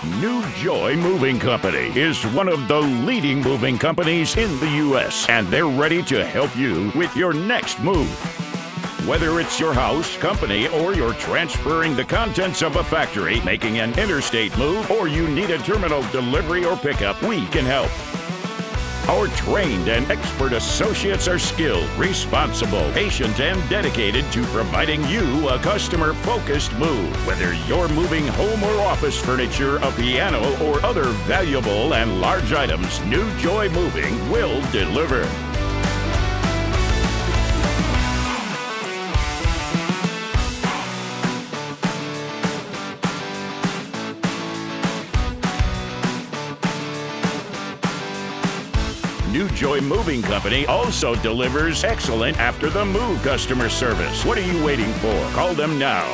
New Joy Moving Company is one of the leading moving companies in the U.S., and they're ready to help you with your next move. Whether it's your house, company, or you're transferring the contents of a factory, making an interstate move, or you need a terminal delivery or pickup, we can help. Our trained and expert associates are skilled, responsible, patient, and dedicated to providing you a customer-focused move. Whether you're moving home or office furniture, a piano, or other valuable and large items, New Joy Moving will deliver. New Joy Moving Company also delivers excellent after-the-move customer service. What are you waiting for? Call them now.